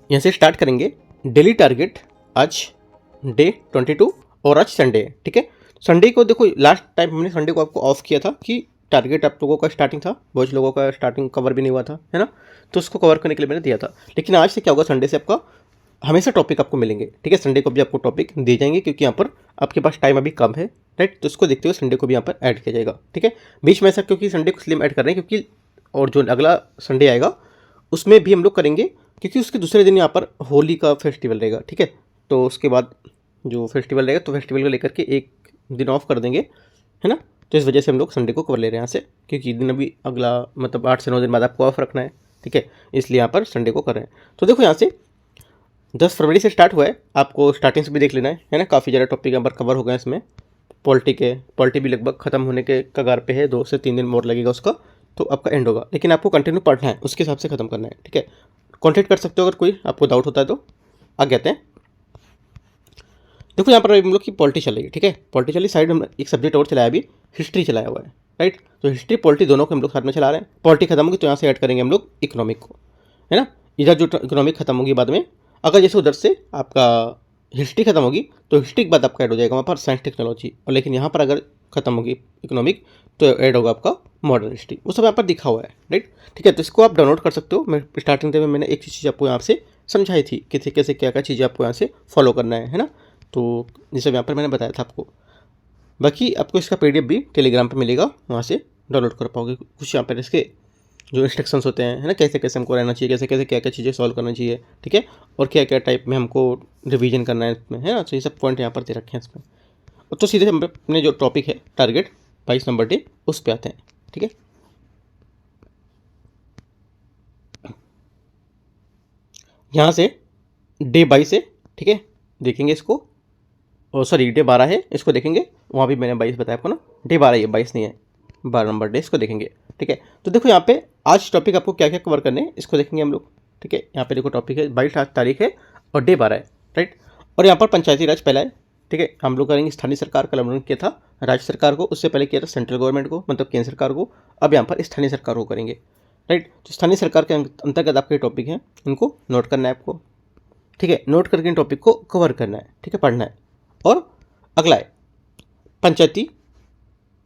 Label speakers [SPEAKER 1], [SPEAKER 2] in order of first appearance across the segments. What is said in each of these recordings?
[SPEAKER 1] यहाँ से स्टार्ट करेंगे। डेली टारगेट आज डे 22 और आज संडे है, ठीक है। संडे को देखो, लास्ट टाइम हमने संडे को आपको ऑफ किया था कि टारगेट आप लोगों का स्टार्टिंग था, बहुत लोगों का स्टार्टिंग कवर भी नहीं हुआ था, है ना। तो उसको कवर करने के लिए मैंने दिया था। लेकिन आज से क्या होगा, संडे से आपका हमेशा टॉपिक आपको मिलेंगे, ठीक है। संडे को भी आपको टॉपिक दिए जाएंगे क्योंकि यहाँ पर आपके पास टाइम अभी कम है, राइट। तो उसको देखते हुए संडे को भी यहाँ पर ऐड किया जाएगा, ठीक है। बीच में ऐसा क्योंकि संडे को इसलिए ऐड कर रहे हैं क्योंकि और जो अगला संडे आएगा उसमें भी हम लोग करेंगे क्योंकि उसके दूसरे दिन यहाँ पर होली का फेस्टिवल रहेगा, ठीक है। तो उसके बाद जो फेस्टिवल रहेगा तो फेस्टिवल को लेकर के एक दिन ऑफ कर देंगे, है ना। तो इस वजह से हम लोग संडे को कवर ले रहे हैं यहाँ से, क्योंकि दिन अभी अगला मतलब 8 से 9 दिन बाद आपको ऑफ रखना है, ठीक है। इसलिए यहाँ पर संडे को कर रहे हैं। तो देखो यहाँ से 10 फरवरी से स्टार्ट हुआ है, आपको स्टार्टिंग से भी देख लेना है ना। काफ़ी ज़्यादा टॉपिक यहाँ पर कवर हो गए इसमें। पॉलिटी भी लगभग ख़त्म होने के कगार पे है, 2 से 3 दिन और लगेगा उसका, तो आपका एंड होगा। लेकिन आपको कंटिन्यू पढ़ना है, उसके हिसाब से ख़त्म करना है, ठीक है। कॉन्टेक्ट कर सकते हो अगर कोई आपको डाउट होता है तो। आगे आते हैं। देखो यहाँ पर हम लोग की पॉलिटी चल रही है, ठीक है। पॉलिटी चली, साइड में एक सब्जेक्ट और चलाया अभी, हिस्ट्री चलाया हुआ है, राइट। तो हिस्ट्री पॉलिटी दोनों को हम लोग साथ में चला रहे हैं। पॉलिटी खत्म होगी तो यहाँ से ऐड करेंगे हम लोग इकोनॉमिक को, है ना। इधर जो इकोनॉमिक खत्म होगी बाद में, अगर जैसे उधर से आपका हिस्ट्री खत्म होगी तो हिस्ट्री के बाद आपका ऐड हो जाएगा वहाँ पर साइंस टेक्नोलॉजी, और लेकिन यहाँ पर अगर खत्म होगी इकोनॉमिक तो ऐड होगा आपका मॉडर्न हिस्ट्री। वो सब यहाँ पर दिखा हुआ है, राइट, ठीक है। तो इसको आप डाउनलोड कर सकते हो। मैं स्टार्टिंग में मैंने एक चीज़ आपको यहाँ से समझाई थी, कैसे कैसे क्या क्या चीज़ें आपको यहाँ से फॉलो करना है ना। तो ये सब यहाँ पर मैंने बताया था आपको। बाकी आपको इसका PDF भी टेलीग्राम पे मिलेगा, वहाँ से डाउनलोड कर पाओगे। कुछ यहाँ पर इसके जो इंस्ट्रक्शंस होते हैं, है ना, कैसे कैसे हमको रहना चाहिए, कैसे कैसे क्या क्या चीज़ें सॉल्व करना चाहिए, ठीक है। और क्या क्या टाइप में हमको रिवीजन करना है इसमें, है ना। तो ये सब पॉइंट यहाँ पर दे रखे हैं इसमें। तो सीधे हम अपने जो टॉपिक है टारगेट 22 नंबर डे उस पर आते हैं, ठीक है। यहाँ से डे 22 है, ठीक है, देखेंगे इसको। और सॉरी डे 12 है, इसको देखेंगे। वहाँ भी मैंने 22 बताया आपको ना, डे 12 ये 22 नहीं है, 12 नंबर डे, इसको देखेंगे, ठीक है। तो देखो यहाँ पे आज टॉपिक आपको क्या क्या कवर करने हैं इसको देखेंगे हम लोग, ठीक है। यहाँ पे देखो टॉपिक है 22 आज तारीख है और डे 12 है, राइट। और यहाँ पर पंचायती राज पहला है, ठीक है। हम लोग करेंगे स्थानीय सरकार, कल हम लोगों ने किया था राज्य सरकार को, उससे पहले किया था सेंट्रल गवर्नमेंट को, मतलब केंद्र सरकार को। अब यहाँ पर स्थानीय सरकार को करेंगे, राइट। तो स्थानीय सरकार के अंतर्गत आपके टॉपिक हैं, इनको नोट करना है आपको, ठीक है। नोट करके इन टॉपिक को कवर करना है, ठीक है, पढ़ना है। और अगला है पंचायती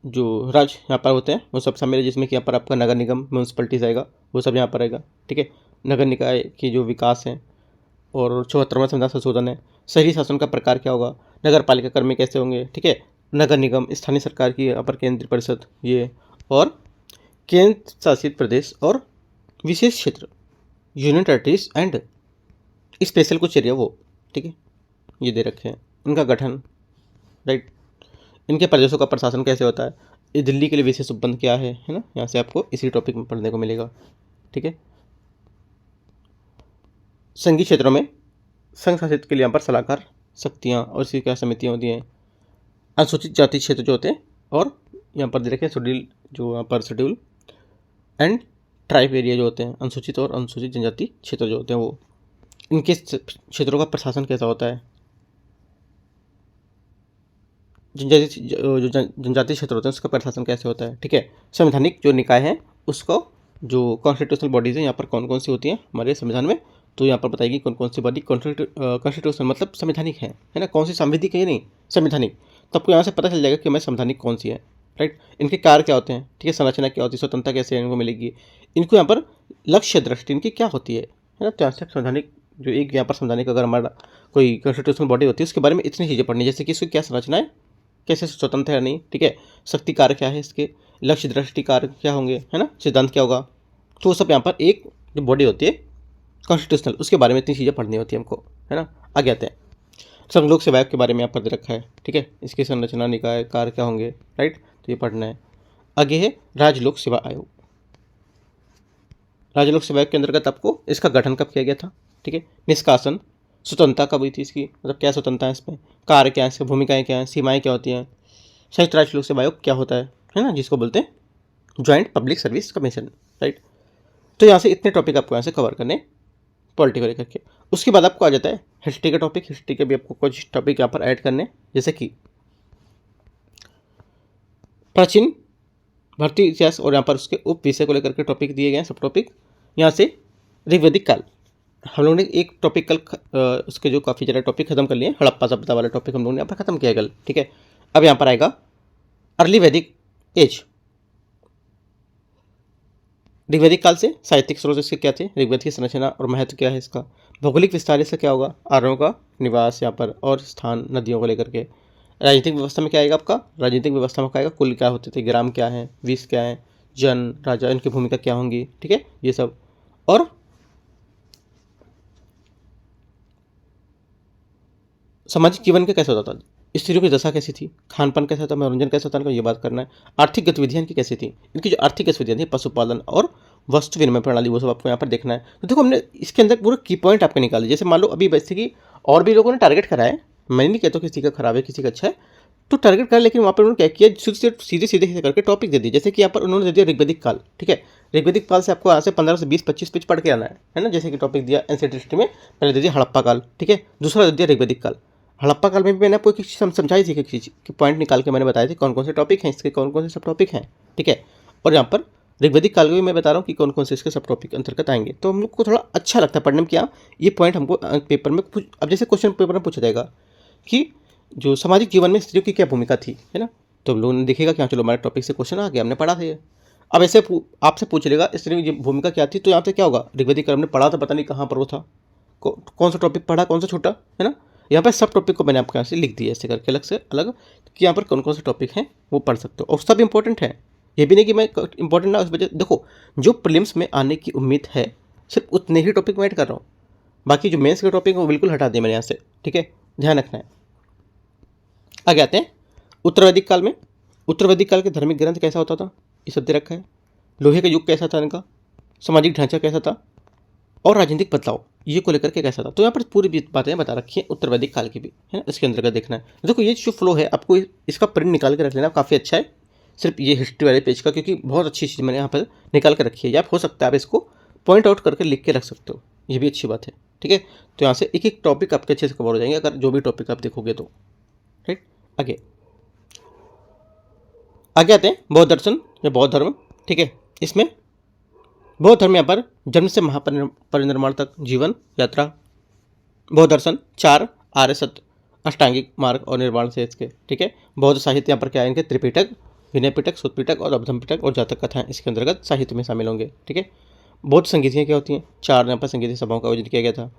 [SPEAKER 1] जो राज यहाँ पर होते हैं वो सब शामिल है, जिसमें कि यहाँ पर आपका नगर निगम म्यूनसिपलिटीज आएगा, वो सब यहाँ पर आएगा, ठीक है। नगर निकाय की जो विकास है, और 74वां संविधान संशोधन है। शहरी शासन का प्रकार क्या होगा, नगर पालिका कर्मी कैसे होंगे, ठीक है। नगर निगम, स्थानीय सरकार की अपर केंद्रीय परिषद, ये, और केंद्र शासित प्रदेश और विशेष क्षेत्र, यूनियन टेरिटरीज एंड स्पेशल कुछ एरिया वो, ठीक है, ये दे रखे हैं। इनका गठन, राइट, इनके प्रदेशों का प्रशासन कैसे होता है, ये दिल्ली के लिए विशेष उपबंध क्या है ना। यहाँ से आपको इसी टॉपिक में पढ़ने को मिलेगा, ठीक है। संघीय क्षेत्रों में संघ शासित के लिए यहाँ पर सलाहकार शक्तियाँ और इसकी क्या समितियाँ होती हैं। अनुसूचित जाति क्षेत्र जो होते हैं, और यहाँ पर दे रखे हैं शेड्यूल, जो यहाँ पर शेड्यूल एंड ट्राइब एरिया जो होते हैं, अनुसूचित और अनुसूचित जनजाति क्षेत्र जो होते हैं वो, इनके क्षेत्रों का प्रशासन कैसा होता है। जनजातीय क्षेत्र होते हैं उसका प्रशासन कैसे होता है, ठीक है। संवैधानिक जो निकाय है उसको, जो कॉन्स्टिट्यूशनल बॉडीज़ हैं यहाँ पर कौन कौन सी होती हैं हमारे संविधान में, तो यहाँ पर बताएगी कौन कौन सी बॉडी कॉन्स्टिट्यूशनल मतलब संवैधानिक है ना। कौन सी सांविधिक है, नहीं संवैधानिक। तो आपको यहाँ से पता चल जाएगा कि हमारी संवैधानिक कौन सी है, राइट। इनके कार्य क्या होते हैं, ठीक है, संरचना क्या होती है, स्वतंत्रता कैसे इनको मिलेगी, इनको यहाँ पर लक्ष्य दृष्टि इनकी क्या होती है ना। तो यहाँ से संवैधानिक जो एक यहाँ पर संवैधानिक अगर हमारा कोई कॉन्स्टिट्यूशनल बॉडी होती है उसके बारे में इतनी चीज़ें पढ़नी, जैसे कि इसकी क्या संरचना है, कैसे स्वतंत्र है नहीं, ठीक है, शक्ति कार्य क्या है इसके, लक्ष्य दृष्टि कार्य क्या होंगे, है ना, सिद्धांत क्या होगा। तो वो सब यहाँ पर एक जो बॉडी होती है कॉन्स्टिट्यूशनल, उसके बारे में इतनी चीज़ें पढ़नी होती है हमको, है ना। आगे आते हैं। संघ लोक सेवा आयोग के बारे में यहाँ पर दे रखा है, ठीक है, इसकी संरचना निकाय कार्य क्या होंगे, राइट, तो ये पढ़ना है। आगे है राज्य लोक सेवा आयोग। राज्य लोक सेवा आयोग के अंतर्गत आपको इसका गठन कब किया गया था, ठीक है, निष्कासन, स्वतंत्रता कब हुई थी इसकी, मतलब क्या स्वतंत्रता है इसमें, कार्य क्या है इसकी, भूमिकाएं क्या हैं, सीमाएं क्या होती हैं, संयुक्त राष्ट्र लोक सेवा आयोग क्या होता है ना, जिसको बोलते हैं joint public service commission, right. तो यहाँ से इतने टॉपिक आपको यहाँ से कवर करने पॉलिटी को लेकर के। उसके बाद आपको आ जाता है हिस्ट्री का टॉपिक। हिस्ट्री के भी आपको कुछ टॉपिक यहाँ पर ऐड करने, जैसे कि प्राचीन भारतीय इतिहास, और यहाँ पर उसके उप विषय को लेकर के टॉपिक दिए गए हैं, सब टॉपिक। यहाँ से ऋग्वैदिक काल, हम लोगों ने एक टॉपिक कल उसके जो काफ़ी ज़्यादा टॉपिक खत्म कर लिए, हड़प्पा सभ्यता वाला टॉपिक हम लोगों ने यहाँ पर खत्म किया कल, ठीक है। अब यहाँ पर आएगा अर्ली वैदिक एज। ऋग्वैदिक काल से साहित्यिक स्रोत इसके क्या थे, ऋग्वेद की संरचना और महत्व क्या है इसका, भौगोलिक विस्तार से क्या होगा, आर्यों का निवास यहाँ पर और स्थान नदियों को लेकर के। राजनीतिक व्यवस्था में क्या आएगा आपका, राजनीतिक व्यवस्था में क्या आएगा, कुल क्या होते थे, ग्राम क्या है, विष क्या है, जन राजा इनकी भूमिका क्या होंगी, ठीक है, ये सब। और सामाजिक जीवन का कैसा होता था, स्त्रियों की दशा कैसी थी, खान पान कैसा था, मनोरंजन कैसा था, इनको ये बात करना है। आर्थिक गतिविधियाँ इनकी कैसी थी, इनकी जो आर्थिक गतिविधियाँ थी, पशुपालन और वस्तु विनिमय प्रणाली, वो सब आपको यहाँ पर देखना है। तो देखो हमने इसके अंदर पूरे की पॉइंट आपके निकाले। जैसे मान लो अभी वैसे कि और भी लोगों ने टारगेट करा है, मैं नहीं कहता किसी का खराब है किसी का अच्छा है, तो टारगेट करा, लेकिन वहाँ पर उन्होंने क्या किया, सीधे सीधे करके टॉपिक दे दिए। जैसे कि यहाँ पर उन्होंने दे दिया ऋग्वैदिक काल, ठीक है। ऋग्वैदिक काल से आपको यहाँ से 15 से 20-25 पेज पढ़ के आना है ना। जैसे कि टॉपिक दिया एंशिएंट हिस्ट्री में, पहले दे दिया हड़प्पा काल, ठीक है, दूसरा दे दिया ऋग्वैदिक काल। हड़प्पा काल में भी मैंने आपको एक चीज़ समझाई थी, कि पॉइंट निकाल के मैंने बताया थी कौन कौन से टॉपिक हैं इसके, कौन कौन से सब टॉपिक हैं, ठीक है। और यहाँ पर ऋग्वैदिक काल में भी मैं बता रहा हूँ कि कौन कौन से इसके सब टॉपिक अंतर्गत आएंगे। तो हम लोग को थोड़ा अच्छा लगता है पढ़ने में, क्या ये पॉइंट हमको पेपर में अब जैसे क्वेश्चन पेपर में पूछा जाएगा कि जो सामाजिक जीवन में स्त्रियों की क्या भूमिका थी, है ना, तो लोगों ने देखेगा कि हाँ चलो हमारे टॉपिक से क्वेश्चन आ गया, हमने पढ़ा था ये। अब ऐसे आपसे पूछ लेगा स्त्रियों की भूमिका क्या थी, तो यहाँ पे क्या होगा, ऋग्वैदिक काल हमने पढ़ा था, पता नहीं कहाँ पर वो था, कौन सा टॉपिक पढ़ा, कौन सा छूटा, है ना। यहाँ पर सब टॉपिक को मैंने आपके यहाँ से लिख दिया ऐसे करके अलग से अलग, कि यहाँ पर कौन कौन से टॉपिक हैं वो पढ़ सकते हो, और सब इंपॉर्टेंट है। ये भी नहीं कि मैं इंपॉर्टेंट ना उस वजह, देखो जो प्रीलिम्स में आने की उम्मीद है सिर्फ उतने ही टॉपिक मैं ऐड कर रहा हूँ, बाकी जो मेंस के टॉपिक है वो बिल्कुल हटा दिए मैंने यहाँ से, ठीक है, ध्यान रखना है। आगे आते हैं उत्तर वैदिक काल में। उत्तर वैदिक काल के धार्मिक ग्रंथ कैसा होता था, ये सब दे रखा है। लोहे का युग कैसा था इनका, सामाजिक ढांचा कैसा था, और राजनीतिक बदलाव ये को लेकर के कैसा था। तो यहाँ पर पूरी बातें बता रखी हैं उत्तर वैदिक काल की भी, है ना, इसके अंतर्गत देखना है। देखो ये जो फ्लो है आपको इसका प्रिंट निकाल के रख लेना, काफ़ी अच्छा है, सिर्फ ये हिस्ट्री वाले पेज का, क्योंकि बहुत अच्छी चीज़ मैंने यहाँ पर निकाल के रखी है। या हो सकता है आप इसको पॉइंट आउट करके लिख के रख सकते हो, ये भी अच्छी बात है, ठीक है। तो यहाँ से एक एक टॉपिक आपके अच्छे से कवर हो जाएंगे अगर जो भी टॉपिक आप देखोगे तो, राइट। आगे आगे आते हैं बौद्ध दर्शन या बौद्ध धर्म, ठीक है। इसमें बौद्ध धर्म यहाँ पर जन्म से महापरिनिर्वाण तक जीवन यात्रा, बौद्ध दर्शन 4 आर्य सत्य, अष्टांगिक मार्ग और निर्वाण से इसके, ठीक है। बौद्ध साहित्य यहाँ पर क्या है, इनके त्रिपिटक, विनय पिटक, सुत पिटक और अबधम पिटक और जातक कथाएं इसके अंतर्गत साहित्य में शामिल होंगे, ठीक है। बौद्ध संगीतियाँ क्या होती हैं, 4 यहाँ पर संगीत सभाओं का आयोजन किया गया था।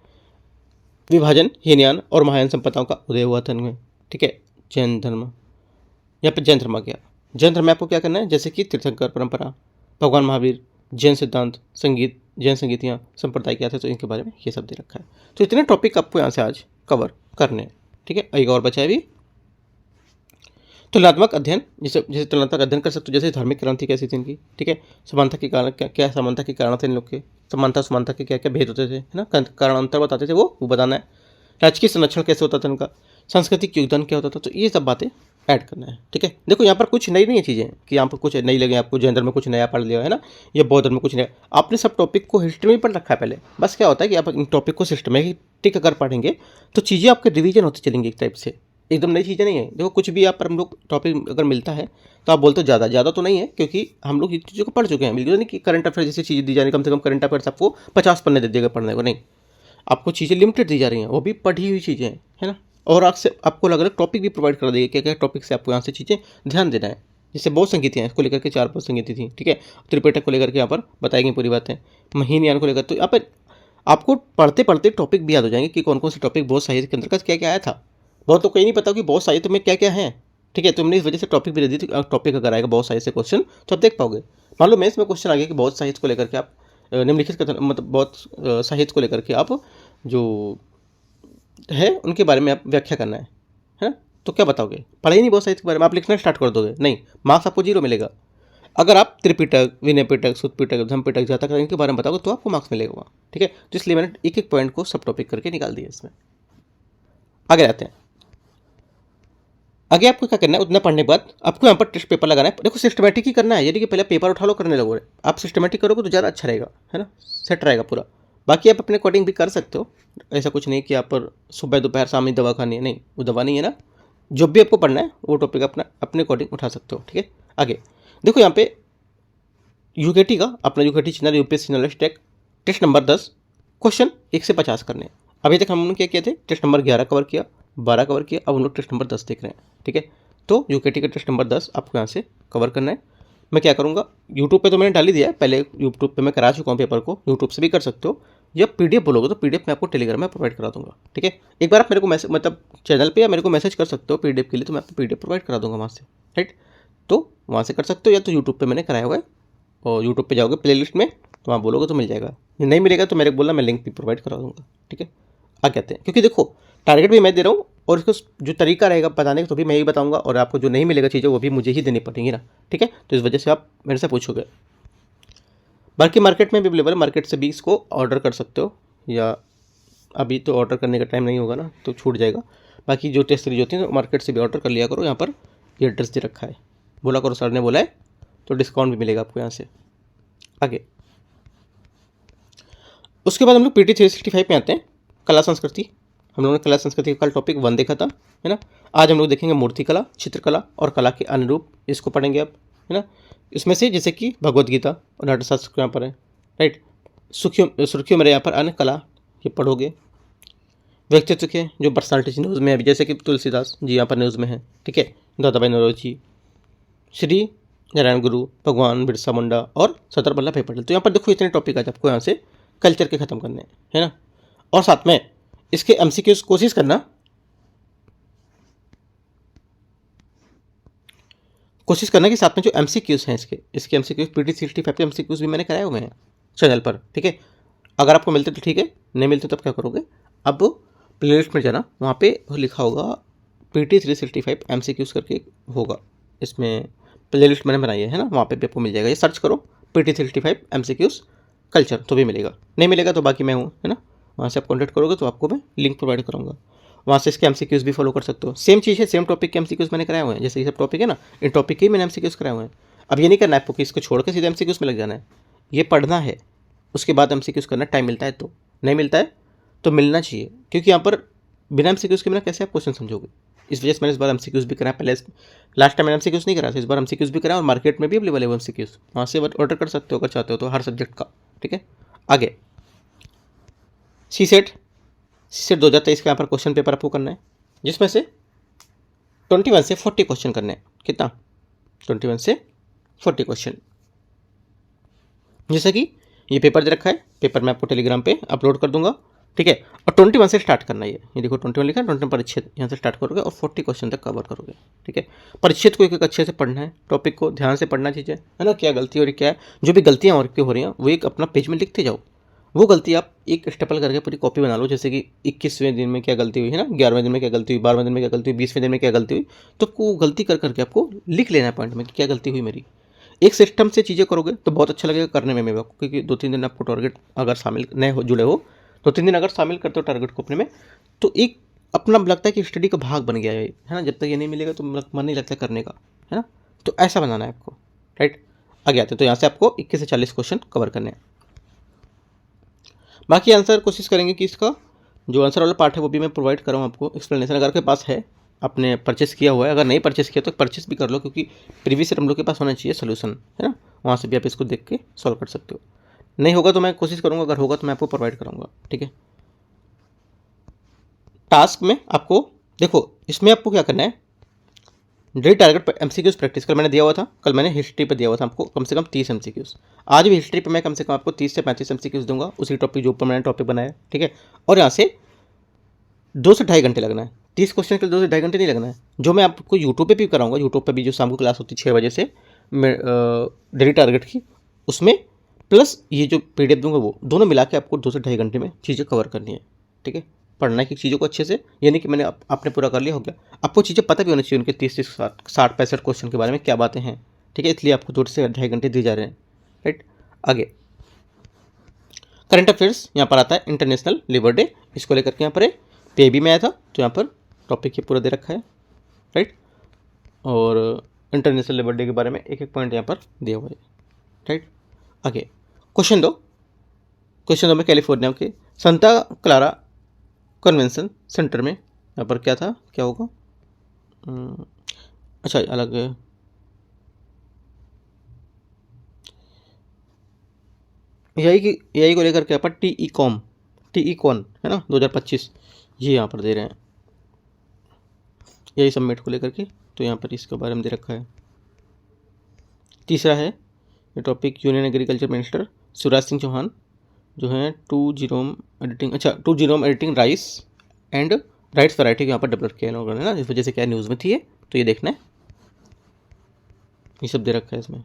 [SPEAKER 1] विभाजन, हीनयान और महायान संप्रदायों का उदय हुआ था इनमें, ठीक है। जैन धर्म, यहाँ पर जैन धर्म आ गया। जैन धर्म में आपको क्या करना है, जैसे कि तीर्थंकर परंपरा, भगवान महावीर, जैन सिद्धांत, संगीत, जैन संगीतियाँ, संप्रदाय क्या थे, तो इनके बारे में ये सब दे रखा है। तो इतने टॉपिक आपको यहाँ से आज कवर करने हैं, ठीक है। एक और बचा है भी तुलनात्मक अध्ययन, जैसे तुलनात्मक अध्ययन कर सकते हो, जैसे धार्मिक क्रांति कैसी थी इनकी, ठीक है। समानता के कारण क्या समानता के कारण थे इन लोग के, समानता समानता के क्या क्या भेद होते थे, है ना, कारण अंतर बताते थे वो बताना है। राजकीय संरक्षण कैसे होता था इनका, सांस्कृतिक योगदान क्या होता था, तो ये सब बातें ऐड करना है, ठीक है। देखो यहाँ पर कुछ नई नहीं है चीज़ें कि यहाँ पर कुछ नई लगे आपको, जैन धर्म में कुछ नया पढ़ लिया है ना, या बौद्ध धर्म में कुछ नया, आपने सब टॉपिक को हिस्ट्री में पढ़ रखा है पहले। बस क्या होता है कि आप इन टॉपिक को सिस्टमेटिक अगर पढ़ेंगे तो चीज़ें आपके रिवीजन होती चलेंगी एक टाइप से, एकदम नई चीज़ें नहीं है। देखो कुछ भी आप पर हम लोग टॉपिक अगर मिलता है तो आप बोलते हो ज़्यादा तो नहीं है, क्योंकि हम लोग ये चीज़ों को पढ़ चुके हैं। बिल्कुल नहीं कि करंट अफेयर जैसी चीज़ें दी जा रही, कम से कम करंट अफेयर्स आपको 50 पन्ने दे देगा पढ़ने को, नहीं, आपको चीज़ें लिमिटेड दी जा रही हैं, वो भी पढ़ी हुई चीज़ें हैं, है ना। और आपको अलग अलग टॉपिक भी प्रोवाइड कर देंगे, क्या क्या टॉपिक से आपको यहाँ से चीज़ें ध्यान देना है। जैसे बहुत संगीतियाँ हैं, इसको लेकर के 4 बहुत संगीति थी, ठीक है। त्रिपिटक को लेकर के यहाँ पर बताई गई पूरी बातें, हीनयान को लेकर, तो यहाँ पर आपको पढ़ते पढ़ते टॉपिक भी याद हो जाएंगे कि कौन कौन से टॉपिक बहुत साहित्य के अंतर्गत क्या क्या आया था। बहुत तो कहीं नहीं पता कि बहुत साहित्य में क्या क्या है, ठीक है। तुमने इस वजह से टॉपिक भी दे दी थी, टॉपिक अगर आएगा बहुत साहित्य से क्वेश्चन तो आप देख पाओगे। मान लो मेंस में क्वेश्चन आ गया कि बहुत साहित्य को लेकर के आप निम्नलिखित कथन, मतलब बहुत साहित्य को लेकर के आप जो है उनके बारे में आप व्याख्या करना है ना, तो क्या बताओगे, पढ़ा ही नहीं बहुत साहित्य के बारे में, आप लिखना स्टार्ट कर दोगे, नहीं, मार्क्स आपको 0 मिलेगा। अगर आप त्रिपिटक, विनय पिटक, सुत पिटक, धम्म पिटक, जातक इनके बारे में बताओगे तो आपको मार्क्स मिलेगा वहाँ, ठीक है। तो इसलिए मैंने एक एक पॉइंट को सब टॉपिक करके निकाल दिया इसमें। आगे आते हैं, आगे आपको क्या करना है, उतना पढ़ने के बाद आपको यहाँ पर टेस्ट पेपर लगाना है। देखो सिस्टमेटिक ही करना है, यदि कि पहले पेपर उठा लो करने लगोगे, आप सिस्टमेटिक करोगे तो ज़्यादा अच्छा रहेगा, है ना, सेट रहेगा पूरा। बाकी आप अपने अकॉर्डिंग भी कर सकते हो, ऐसा कुछ नहीं कि आप पर सुबह दोपहर शाम ही दवा खानी है, नहीं, वो दवा नहीं है ना। जो भी आपको पढ़ना है वो टॉपिक अपने अकॉर्डिंग उठा सकते हो, ठीक है। आगे देखो यहाँ पे यूकेटी का अपना UKT channel, UPSC knowledge tech, test number 10, question 1 से 50 करने हैं। अभी तक हम लोग क्या किए थे, टेस्ट नंबर 11 कवर किया, 12 कवर किया, अब हम लोग टेस्ट नंबर 10 देख रहे हैं। ठीक है, तो यूकेटी का टेस्ट नंबर 10 आपको यहाँ से कवर करना है। मैं क्या करूँगा, यूट्यूब पे तो मैंने डाल ही दिया है, पहले यूट्यूब पे मैं करा चुका हूँ पेपर को, यूट्यूब से भी कर सकते हो, या पीडीएफ बोलोगे तो पीडीएफ मैं आपको टेलीग्राम में प्रोवाइड करा दूंगा। ठीक है, एक बार आप मेरे को मैसेज मतलब चैनल पे या मेरे को मैसेज कर सकते हो पीडीएफ के लिए, तो मैं आपको पीडीएफ प्रोवाइड करा दूंगा वहाँ से। राइट, तो वहाँ से कर सकते हो, या तो यूट्यूब पे मैंने कराया हुआ है, और यूट्यूब पे जाओगे प्लेलिस्ट में तो वहाँ बोलोगे तो मिल जाएगा, नहीं मिलेगा तो मेरे को बोलना, मैं लिंक भी प्रोवाइड करा दूँगा। ठीक है, आ कहते हैं, क्योंकि देखो टारगेट भी मैं दे रहा हूँ, और इसको जो तरीका रहेगा बताने का तो भी मैं ही बताऊँगा, और आपको जो नहीं मिलेगा चीज़ें वो भी मुझे ही देनी पड़ेंगी ना। ठीक है, तो इस वजह से आप मेरे से पूछोगे। बाकी मार्केट में भी अवेलेबल है, मार्केट से भी इसको ऑर्डर कर सकते हो, या अभी तो ऑर्डर करने का टाइम नहीं होगा ना तो छूट जाएगा। बाकी जो टेस्ट सीरीज होती है तो मार्केट से भी ऑर्डर कर लिया करो, यहाँ पर ये एड्रेस दे रखा है, बोला करो सर ने बोला है, तो डिस्काउंट भी मिलेगा आपको यहाँ से। आगे उसके बाद हम लोग PT 365 में आते हैं, कला संस्कृति। हम लोगों ने कला संस्कृति का कल टॉपिक 1 देखा था, है ना। आज हम लोग देखेंगे मूर्तिकला, चित्रकला और कला के अनुरूप, इसको पढ़ेंगे आप, है ना। इसमें से जैसे कि भगवद गीता और नाट्यशास्त्र यहाँ पर है। राइट, सुर्खियों मेरे यहाँ पर अन्य कला ये पढ़ोगे। व्यक्तित्व के जो पर्सनालिटीज न्यूज़ में है अभी, जैसे कि तुलसीदास जी यहाँ पर न्यूज़ में है। ठीक है, दादाभाई नौरोजी, श्री नारायण गुरु, भगवान बिरसा मुंडा और सरदार वल्लभ भाई पटेल। तो यहाँ पर देखो इतने टॉपिक आज आपको यहाँ से कल्चर के ख़त्म करने हैं, है ना। और साथ में इसके MCQs कोशिश करना, कि साथ में जो MCQs हैं इसके MCQs PT 365 के MCQs भी मैंने कराए हुए हैं चैनल पर। ठीक है, अगर आपको मिलते तो ठीक है, नहीं मिलते तो आप क्या करोगे, अब प्लेलिस्ट में जाना, वहाँ पे लिखा होगा PT 365 MCQs करके होगा, इसमें प्लेलिस्ट मैंने बनाई है ना, वहाँ पे भी आपको मिल जाएगा। ये सर्च करो PT 365 MCQs कल्चर तो भी मिलेगा, नहीं मिलेगा तो बाकी मैं हूँ, है ना, वहाँ से आप कॉन्टैक्ट करोगे तो आपको मैं लिंक प्रोवाइड करूँगा, वहाँ से इसके MCQs भी फॉलो कर सकते हो। सेम चीज़ है, सेम टॉपिक के MCQs मैंने कराए हुए हैं, जैसे ये सब टॉपिक है ना, इन टॉपिक के ही मैंने MCQs कराए हुए हैं। अब ये नहीं करना है आपको कि इसको छोड़ के सीधे MCQs में लग जाना है, ये पढ़ना है, उसके बाद MCQs करना, टाइम मिलता है तो, नहीं मिलता है तो मिलना चाहिए, क्योंकि यहाँ पर बिना MCQs के बिना कैसे आप क्वेश्चन समझोगे। इस वजह से मैंने इस बार MCQs भी कराया, पहले लास्ट टाइम मैंने MCQs नहीं कराया था, इस बार MCQs भी कराया, और मार्केट में भी अवेलेबल है वो MCQs, वहाँ से ऑर्डर कर सकते हो अगर चाहते हो तो, हर सब्जेक्ट का। ठीक है, आगे CSET 2023 का यहाँ पर क्वेश्चन पेपर आपको करना है, जिसमें से 21 से 40 क्वेश्चन करने हैं। कितना? 21 से 40 क्वेश्चन। जैसे कि ये पेपर दे रखा है, पेपर मैं आपको टेलीग्राम पे अपलोड कर दूंगा। ठीक है, और 21 से स्टार्ट करना है, ये देखो 21 लिखा है, 21 परिच्छेद यहाँ से स्टार्ट करोगे और 40 क्वेश्चन तक कवर करोगे। ठीक है, परिच्छेद को एक अच्छे से पढ़ना है, टॉपिक को ध्यान से पढ़ना चीज़ें, है ना, क्या गलती हो रही क्या है, जो भी गलतियाँ और क्यों हो रही हैं वो एक अपना पेज में लिखते जाओ। वो गलती आप एक स्टेपल करके पूरी कॉपी बना लो, जैसे कि 21वें दिन में क्या गलती हुई है ना, 11वें दिन में क्या गलती हुई, 12वें दिन में क्या गलती हुई, 20वें दिन में क्या गलती हुई, तो आपको गलती कर करके आपको लिख लेना है पॉइंट में कि क्या गलती हुई मेरी। एक सिस्टम से चीज़ें करोगे तो बहुत अच्छा लगेगा करने में आपको, क्योंकि 2-3 दिन आपको टारगेट अगर शामिल नए हो जुड़े हो, 2-3 दिन अगर शामिल करते हो टारगेट को अपने में, तो एक अपना लगता है कि स्टडी का भाग बन गया है ना। जब तक ये नहीं मिलेगा तो मन नहीं लगता करने का, है ना, तो ऐसा बनाना है आपको। राइट, आगे आते हैं, तो यहाँ से आपको 21 से 40 क्वेश्चन कवर करने हैं। बाकी आंसर कोशिश करेंगे कि इसका जो आंसर वाला पार्ट है वो भी मैं प्रोवाइड कराऊँ आपको, एक्सप्लेनेशन अगर आपके पास है, आपने परचेस किया हुआ है, अगर नहीं परचेस किया तो परचेस भी कर लो, क्योंकि प्रीवियस ईयर हम लोग के पास होना चाहिए सोल्यूशन, है ना, वहाँ से भी आप इसको देख के सॉल्व कर सकते हो। नहीं होगा तो मैं कोशिश करूँगा, अगर होगा तो मैं आपको प्रोवाइड कराऊंगा। ठीक है, टास्क में आपको देखो, इसमें आपको क्या करना है, डेली टारगेट पर MCQs प्रैक्टिस कल मैंने दिया हुआ था, कल मैंने हिस्ट्री पर दिया हुआ था आपको कम से कम 30 MCQs। आज भी हिस्ट्री पर मैं कम से कम आपको 30 से 35 MCQs दूंगा, उसी टॉपिक जो ऊपर मैंने टॉपिक बनाया। ठीक है, और यहाँ से 2 से ढाई घंटे लगना है, 30 क्वेश्चन के लिए 2 से ढाई घंटे नहीं लगना है। जो मैं आपको यूट्यूब पे भी कराऊंगा, यूट्यूब पे भी जो शाम को क्लास होती है 6 बजे से डेली टारगेट की, उसमें प्लस ये जो PDF दूंगा वो दोनों मिला के आपको 2 से ढाई घंटे में चीज़ें कवर करनी है। ठीक है, पढ़ना है कि चीज़ों को अच्छे से, ये नहीं कि मैंने आपने पूरा कर लिया हो गया, आपको चीज़ें पता भी होनी चाहिए उनके 30 से 60-65 क्वेश्चन के बारे में क्या बातें हैं। ठीक है, इसलिए आपको 2 से ढाई घंटे दिए जा रहे हैं। राइट, आगे करंट अफेयर्स यहाँ पर आता है, इंटरनेशनल लेबर डे, इसको लेकर के यहाँ पर पे भी में आया था, तो यहाँ पर टॉपिक ये पूरा दे रखा है। राइट, और इंटरनेशनल लेबर डे के बारे में एक एक पॉइंट यहाँ पर दिया हुआ है। राइट, आगे क्वेश्चन दो में कैलिफोर्निया के संता क्लारा कन्वेंशन सेंटर में यहाँ पर क्या था, क्या होगा, अच्छा अलग यही को लेकर के यहाँ पर TECOM TE कौन है ना 2025 ये यहाँ पर दे रहे हैं, यही सबमिट को लेकर के, तो यहाँ पर इसके बारे में दे रखा है। तीसरा है ये topic union agriculture minister Shivraj Singh Chauhan जो है 2 genome editing rice and rights variety को यहाँ पर डेवलप किया लोगों ने ना, इस वजह से क्या न्यूज़ में थी ये, तो ये देखना है, ये सब दे रखा है इसमें,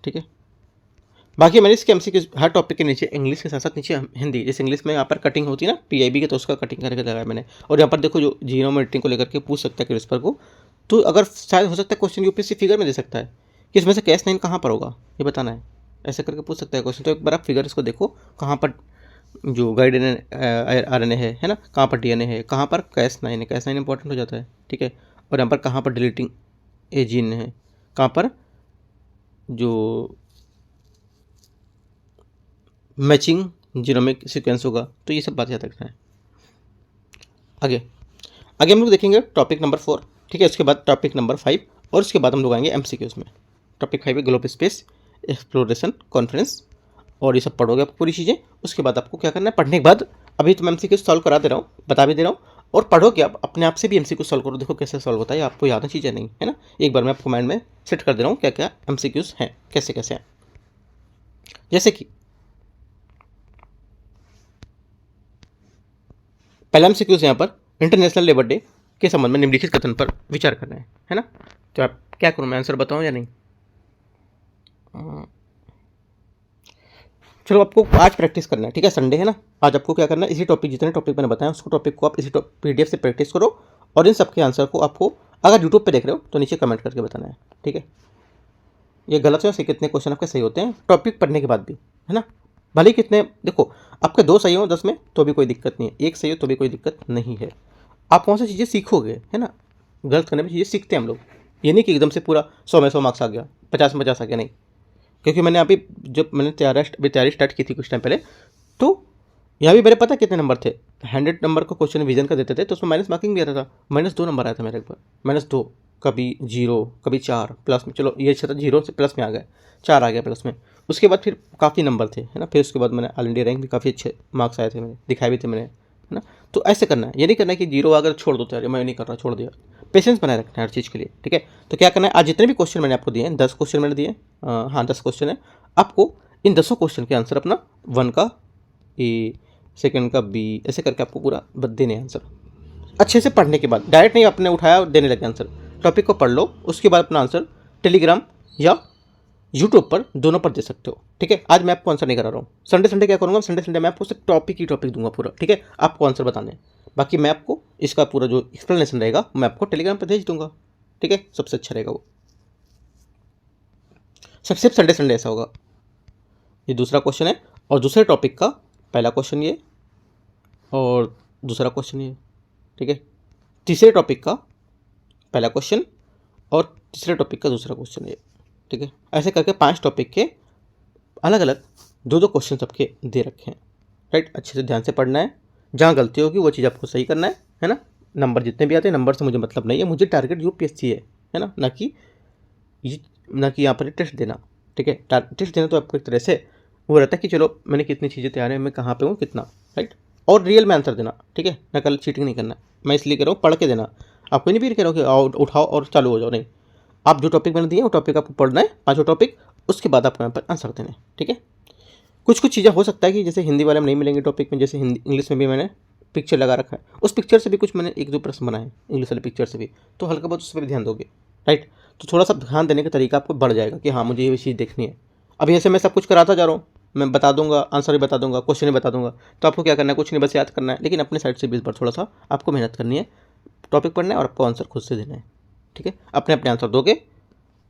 [SPEAKER 1] ठीक है। बाकी मैंने इसके एमसीक्यू हर टॉपिक के नीचे इंग्लिश के साथ साथ नीचे हिंदी, जैसे इंग्लिश में यहाँ पर कटिंग होती है ना PIB के, तो उसका कटिंग करके लगाया मैंने। और यहाँ पर देखो जो जीनोम एडिटिंग को लेकर के पूछ सकता है क्रिस्पर को, तो अगर शायद हो सकता है क्वेश्चन UPSC फिगर में दे सकता है कि इसमें से Cas9 कहाँ पर होगा ये बताना है, ऐसे करके पूछ सकता है क्वेश्चन। तो एक बार आप फिगर इसको देखो कहाँ पर जो गाइड RNA है ना, कहाँ पर DNA है, कहाँ पर Cas9 है, Cas9 इंपॉर्टेंट हो जाता है, ठीक है। और यहाँ पर कहाँ पर डिलीटिंग ए जीन है, कहाँ पर जो मैचिंग जीनोमिक सीक्वेंस होगा, तो ये सब बात याद रखना है। आगे हम लोग देखेंगे टॉपिक नंबर 4, ठीक है। उसके बाद टॉपिक नंबर 5 और उसके बाद हम लोग आएंगे MCQs में। टॉपिक 5 है ग्लोब स्पेस एक्सप्लोरेशन कॉन्फ्रेंस, और ये सब पढ़ोगे आप पूरी चीज़ें। उसके बाद आपको क्या करना है पढ़ने के बाद, अभी तो मैं MCQs सॉल्व करा दे रहा हूँ, बता भी दे रहा हूँ, और पढ़ोगे आप अपने आप से भी MCQs सॉल्व करो, देखो कैसे सॉल्व होता है, आपको याद है चीज़ें नहीं है ना। एक बार मैं आपको माइंड में सेट कर दे रहा हूँ क्या क्या MCQs हैं, कैसे कैसे हैं। जैसे कि पहला MCQs यहाँ पर इंटरनेशनल लेबर डे के संबंध में निम्नलिखित कथन पर विचार करना है ना। तो आप क्या करूँ, मैं आंसर बताऊँ या नहीं? चलो आपको आज प्रैक्टिस करना है, ठीक है, संडे है ना। आज आपको क्या करना है, इसी टॉपिक जितने टॉपिक मैंने बताया उसको टॉपिक को आप इसी PDF से प्रैक्टिस करो, और इन सबके आंसर को आपको अगर यूट्यूब पे देख रहे हो तो नीचे कमेंट करके बताना है, ठीक है। ये गलत है, कितने क्वेश्चन आपके सही होते हैं टॉपिक पढ़ने के बाद भी, है ना। भले कितने देखो आपके 2 सही हो 10 में तो भी कोई दिक्कत नहीं है, 1 सही हो तो भी कोई दिक्कत नहीं है। आप कौन सी चीज़ें सीखोगे, है ना। गलत करने में चीज़ें सीखते हैं हम लोग, ये नहीं कि एकदम से पूरा 100 में 100 मार्क्स आ गया, 50 में 50 आ गया, नहीं। क्योंकि मैंने अभी जब मैंने तैयारी स्टार्ट की थी कुछ टाइम पहले, तो यहाँ भी मेरे पता कितने नंबर थे, 100 नंबर को क्वेश्चन विजन का देते थे तो उसमें माइनस मार्किंग भी आता था, -2 नंबर आया था मेरे एक बार, -2, कभी 0, कभी 4 प्लस में, चलो ये अच्छा था 0 से प्लस में आ गए, 4 आ गया प्लस में। उसके बाद फिर काफ़ी नंबर थे, है ना। फिर उसके बाद मैंने ऑल इंडिया रैंक भी काफ़ी अच्छे मार्क्स आए थे, मैंने दिखाए भी थे मैंने, है ना। तो ऐसे करना है, ये नहीं करना है कि 0 अगर छोड़ दो तो मैं नहीं कर रहा, छोड़ दिया। पेशेंस बनाए रखना है हर चीज़ के लिए, ठीक है। तो क्या करना है, आज जितने भी क्वेश्चन मैंने आपको दिए हैं 10 क्वेश्चन मैंने दिए, हाँ 10 क्वेश्चन है, आपको इन 10 क्वेश्चन के आंसर अपना 1 का A, सेकंड का B, ऐसे करके आपको पूरा देने आंसर अच्छे से पढ़ने के बाद। डायरेक्ट नहीं आपने उठाया और देने लगे आंसर, टॉपिक को पढ़ लो, उसके बाद अपना आंसर टेलीग्राम या यूट्यूब पर दोनों पर दे सकते हो, ठीक है। आज मैं आपको आंसर नहीं करा रहा हूँ, संडे क्या करूँगा, संडे मैं आपको सिर्फ टॉपिक दूंगा पूरा, ठीक है। आपको आंसर बताने, बाकी मैं आपको इसका पूरा जो एक्सप्लेनेशन रहेगा मैं आपको टेलीग्राम पर भेज दूंगा, ठीक है। सबसे अच्छा रहेगा वो, सिर्फ संडे ऐसा होगा। ये दूसरा क्वेश्चन है, और दूसरे टॉपिक का पहला क्वेश्चन ये और दूसरा क्वेश्चन ये, ठीक है। तीसरे टॉपिक का पहला क्वेश्चन और तीसरे टॉपिक का दूसरा क्वेश्चन ये, ठीक है। ऐसे करके 5 टॉपिक के अलग अलग 2 क्वेश्चन सबके दे रखे हैं, राइट। अच्छे से ध्यान से पढ़ना है, जहाँ गलती होगी वो चीज़ आपको सही करना है ना। नंबर जितने भी आते हैं, नंबर से मुझे मतलब नहीं है, मुझे टारगेट UPSC है ना, ना कि यहाँ पर टेस्ट देना, ठीक है। टेस्ट देना तो आपको एक तरह से वो रहता है कि चलो मैंने कितनी चीज़ें तैयार है, मैं कहाँ पे हूँ कितना, राइट। और रियल में आंसर देना, ठीक है ना, कल चीटिंग नहीं करना। मैं इसलिए कह रहा हूँ पढ़ के देना, आपको नहीं भी कह रहा हूँ कि आओ उठाओ और चालू हो जाओ, नहीं। आप जो टॉपिक मैंने दिए वो टॉपिक आपको पढ़ना है, 5 टॉपिक, उसके बाद आपको यहाँ पर आंसर देना है, ठीक है। कुछ चीज़ें हो सकता है कि जैसे हिंदी वाले में नहीं मिलेंगे टॉपिक में, जैसे हिंदी इंग्लिश में भी मैंने पिक्चर लगा रखा है, उस पिक्चर से भी कुछ मैंने 1-2 प्रश्न बनाए हैं इंग्लिश वाले पिक्चर से भी, तो हल्का बहुत उस पर भी ध्यान दोगे, राइट। तो थोड़ा सा ध्यान देने का तरीका आपको बढ़ जाएगा कि हाँ मुझे ये चीज़ देखनी है। अभी ऐसे मैं सब कुछ कराता जा रहा हूँ, मैं बता दूंगा, आंसर भी बता दूंगा, क्वेश्चन भी बता दूंगा, तो आपको क्या करना है, कुछ नहीं बस याद करना है, लेकिन अपने साइड से भी इस बार थोड़ा सा आपको मेहनत करनी है, टॉपिक पढ़ना है और आपको आंसर खुद से देना है, ठीक है। अपने आंसर दोगे,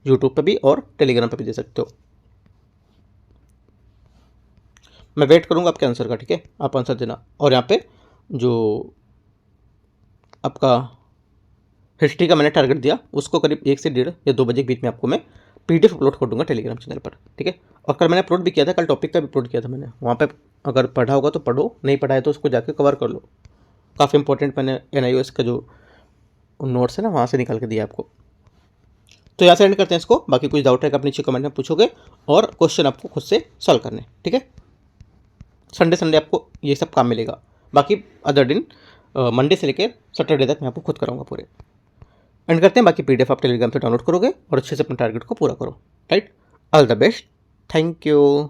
[SPEAKER 1] यूट्यूब पर भी और टेलीग्राम पर भी दे सकते हो। मैं वेट करूंगा आपके आंसर का, ठीक है। आप आंसर देना, और यहाँ पे जो आपका हिस्ट्री का मैंने टारगेट दिया उसको करीब 1 से 1:30 या 2 बजे के बीच में आपको मैं PDF अपलोड कर दूंगा टेलीग्राम चैनल पर, ठीक है। और कल मैंने अपलोड भी किया था, कल टॉपिक का भी अपलोड किया था मैंने, वहाँ पे अगर पढ़ा होगा तो पढ़ो, नहीं पढ़ा है तो उसको जाके कवर कर लो। काफ़ी इंपॉर्टेंट मैंने NIOS का जो नोट्स है ना वहाँ से निकाल के दिया आपको। तो यहाँ से एंड करते हैं इसको, बाकी कुछ डाउट है आप नीचे कमेंट में पूछोगे और क्वेश्चन आपको खुद से सॉल्व करने, ठीक है। संडे आपको ये सब काम मिलेगा। बाकी अदर दिन मंडे से लेकर सैटरडे तक मैं आपको खुद कराऊंगा पूरे। एंड करते हैं, बाकी पीडीएफ आप टेलीग्राम से डाउनलोड करोगे और अच्छे से अपने टारगेट को पूरा करो। Right, all the best, thank you.